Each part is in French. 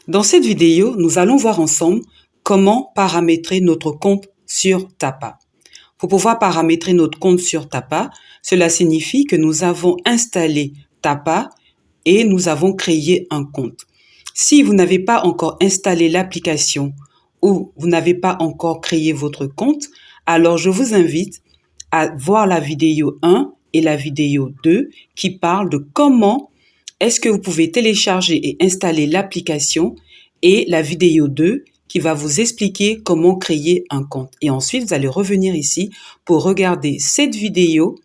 Dans cette vidéo, nous allons voir ensemble comment paramétrer notre compte sur Tapa. Pour pouvoir paramétrer notre compte sur Tapa, cela signifie que nous avons installé Tapa et nous avons créé un compte. Si vous n'avez pas encore installé l'application ou vous n'avez pas encore créé votre compte, alors je vous invite à voir la vidéo 1 et la vidéo 2 qui parlent de comment est-ce que vous pouvez télécharger et installer l'application et la vidéo 2 qui va vous expliquer comment créer un compte. Et ensuite, vous allez revenir ici pour regarder cette vidéo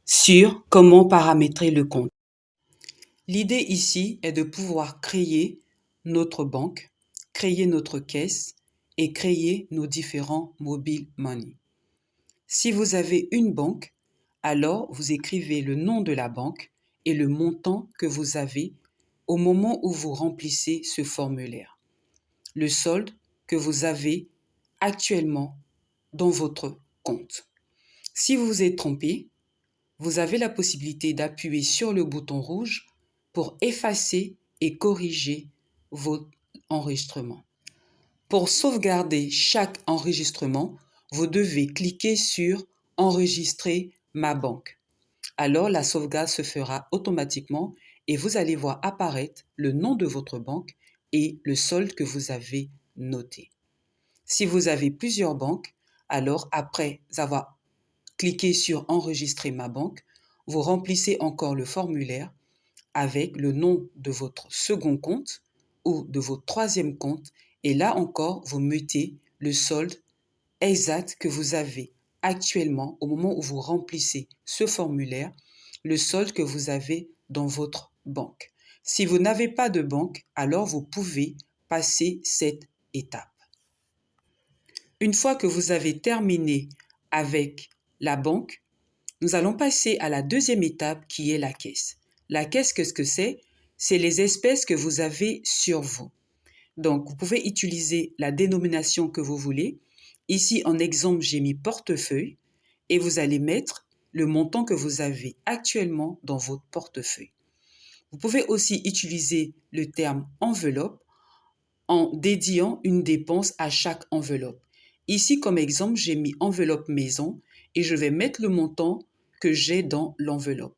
sur comment paramétrer le compte. L'idée ici est de pouvoir créer notre banque, créer notre caisse et créer nos différents mobile money. Si vous avez une banque, alors vous écrivez le nom de la banque et le montant que vous avez au moment où vous remplissez ce formulaire. Le solde que vous avez actuellement dans votre compte. Si vous vous êtes trompé, vous avez la possibilité d'appuyer sur le bouton rouge pour effacer et corriger votre enregistrement. Pour sauvegarder chaque enregistrement, vous devez cliquer sur « Enregistrer ma banque ». Alors, la sauvegarde se fera automatiquement et vous allez voir apparaître le nom de votre banque et le solde que vous avez noté. Si vous avez plusieurs banques, alors après avoir cliqué sur « Enregistrer ma banque », vous remplissez encore le formulaire avec le nom de votre second compte ou de votre troisième compte et là encore, vous mettez le solde exact que vous avez actuellement au moment où vous remplissez ce formulaire, le solde que vous avez dans votre banque. Si vous n'avez pas de banque, alors vous pouvez passer cette étape. Une fois que vous avez terminé avec la banque, nous allons passer à la deuxième étape qui est la caisse. La caisse, qu'est-ce que c'est? C'est les espèces que vous avez sur vous. Donc, vous pouvez utiliser la dénomination que vous voulez. Ici, en exemple, j'ai mis portefeuille et vous allez mettre le montant que vous avez actuellement dans votre portefeuille. Vous pouvez aussi utiliser le terme enveloppe en dédiant une dépense à chaque enveloppe. Ici, comme exemple, j'ai mis enveloppe maison et je vais mettre le montant que j'ai dans l'enveloppe.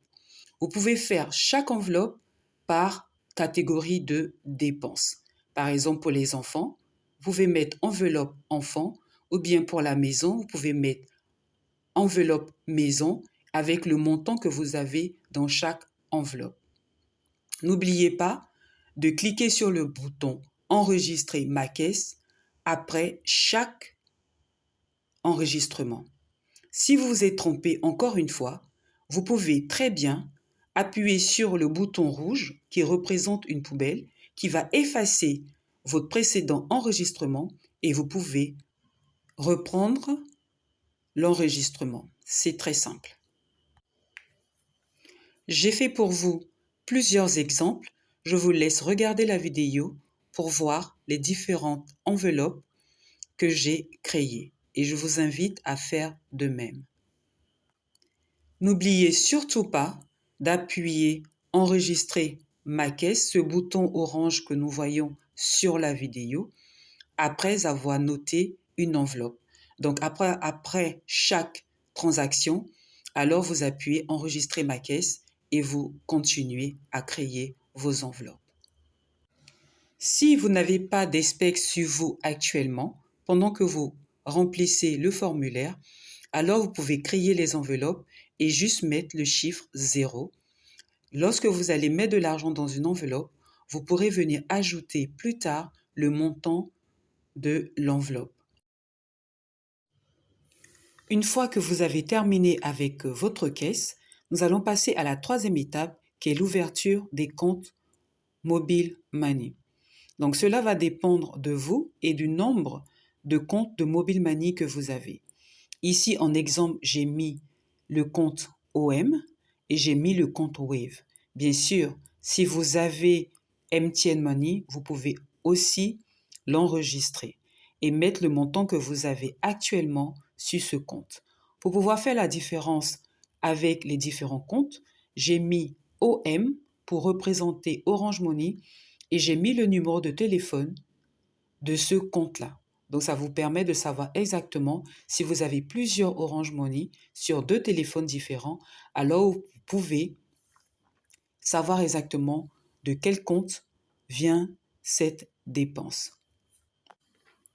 Vous pouvez faire chaque enveloppe par catégorie de dépenses. Par exemple, pour les enfants, vous pouvez mettre enveloppe enfant ou bien pour la maison, vous pouvez mettre enveloppe maison avec le montant que vous avez dans chaque enveloppe. N'oubliez pas de cliquer sur le bouton Enregistrer ma caisse après chaque enregistrement. Si vous vous êtes trompé encore une fois, vous pouvez très bien appuyer sur le bouton rouge qui représente une poubelle qui va effacer votre précédent enregistrement et vous pouvez reprendre l'enregistrement. C'est très simple. J'ai fait pour vous plusieurs exemples. Je vous laisse regarder la vidéo pour voir les différentes enveloppes que j'ai créées et je vous invite à faire de même. N'oubliez surtout pas d'appuyer « Enregistrer ma caisse », ce bouton orange que nous voyons sur la vidéo, après avoir noté une enveloppe. Donc après chaque transaction, alors vous appuyez « Enregistrer ma caisse » et vous continuez à créer vos enveloppes. Si vous n'avez pas d'espèces sur vous actuellement, pendant que vous remplissez le formulaire, alors vous pouvez créer les enveloppes et juste mettre le chiffre 0. Lorsque vous allez mettre de l'argent dans une enveloppe, vous pourrez venir ajouter plus tard le montant de l'enveloppe. Une fois que vous avez terminé avec votre caisse, nous allons passer à la troisième étape qui est l'ouverture des comptes Mobile Money. Donc cela va dépendre de vous et du nombre de comptes de Mobile Money que vous avez. Ici, en exemple, j'ai mis le compte OM et j'ai mis le compte Wave. Bien sûr, si vous avez MTN Money, vous pouvez aussi l'enregistrer et mettre le montant que vous avez actuellement sur ce compte. Pour pouvoir faire la différence avec les différents comptes, j'ai mis OM pour représenter Orange Money et j'ai mis le numéro de téléphone de ce compte-là. Donc, ça vous permet de savoir exactement si vous avez plusieurs Orange Money sur 2 téléphones différents, alors vous pouvez savoir exactement de quel compte vient cette dépense.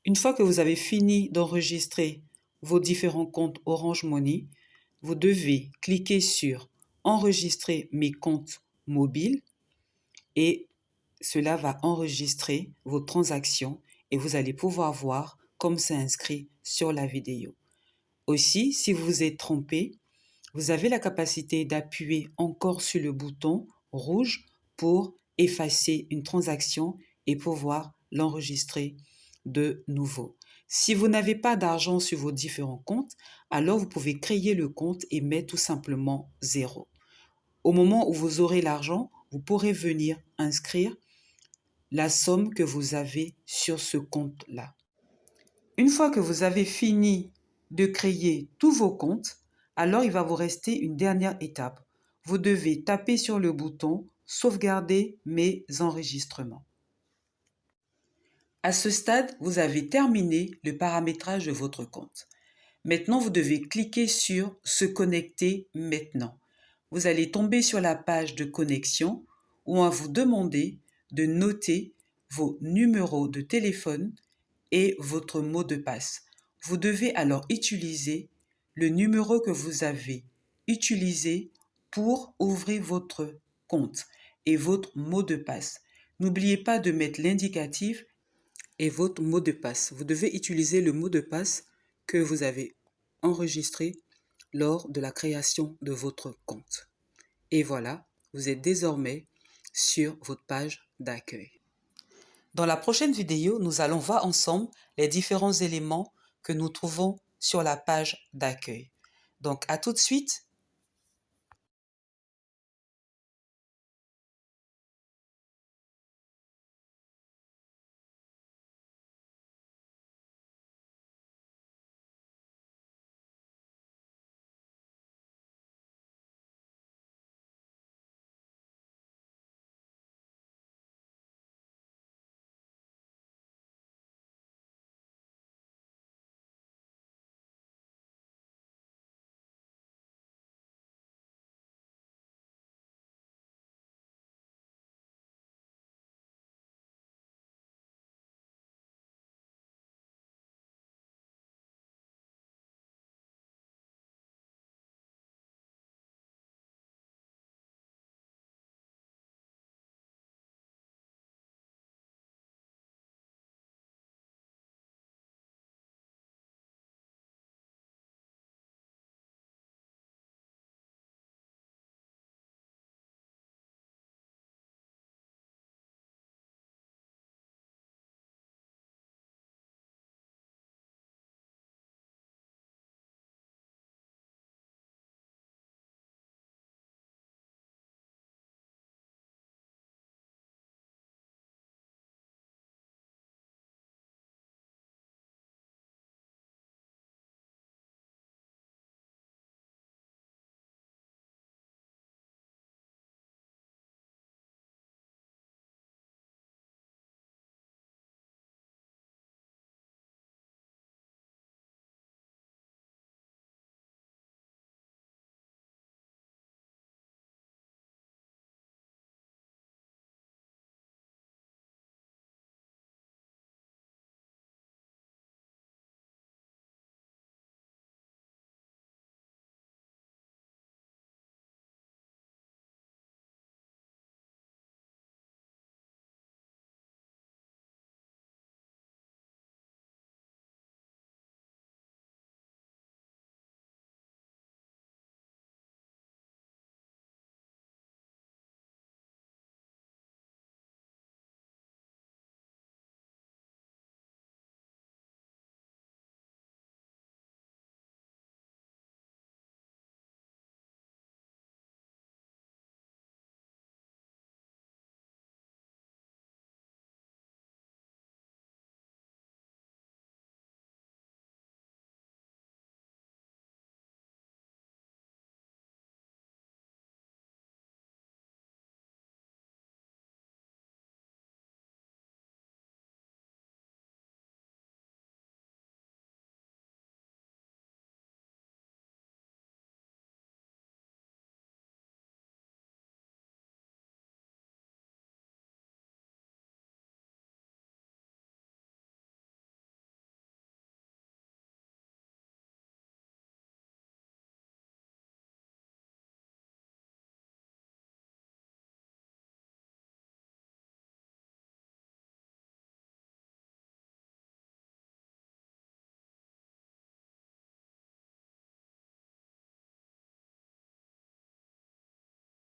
Une fois que vous avez fini d'enregistrer vos différents comptes Orange Money, vous devez cliquer sur Enregistrer mes comptes mobiles et cela va enregistrer vos transactions et vous allez pouvoir voir comme c'est inscrit sur la vidéo. Aussi, si vous vous êtes trompé, vous avez la capacité d'appuyer encore sur le bouton rouge pour effacer une transaction et pouvoir l'enregistrer de nouveau. Si vous n'avez pas d'argent sur vos différents comptes, alors vous pouvez créer le compte et mettre tout simplement 0. Au moment où vous aurez l'argent, vous pourrez venir inscrire la somme que vous avez sur ce compte-là. Une fois que vous avez fini de créer tous vos comptes, alors il va vous rester une dernière étape. Vous devez taper sur le bouton « Sauvegarder mes enregistrements ». À ce stade, vous avez terminé le paramétrage de votre compte. Maintenant, vous devez cliquer sur « Se connecter maintenant ». Vous allez tomber sur la page de connexion où on va vous demander de noter vos numéros de téléphone et votre mot de passe. Vous devez alors utiliser le numéro que vous avez utilisé pour ouvrir votre compte et votre mot de passe. N'oubliez pas de mettre l'indicatif et votre mot de passe. Vous devez utiliser le mot de passe que vous avez enregistré lors de la création de votre compte. Et voilà, vous êtes désormais sur votre page d'accueil. Dans la prochaine vidéo, nous allons voir ensemble les différents éléments que nous trouvons sur la page d'accueil. Donc, à tout de suite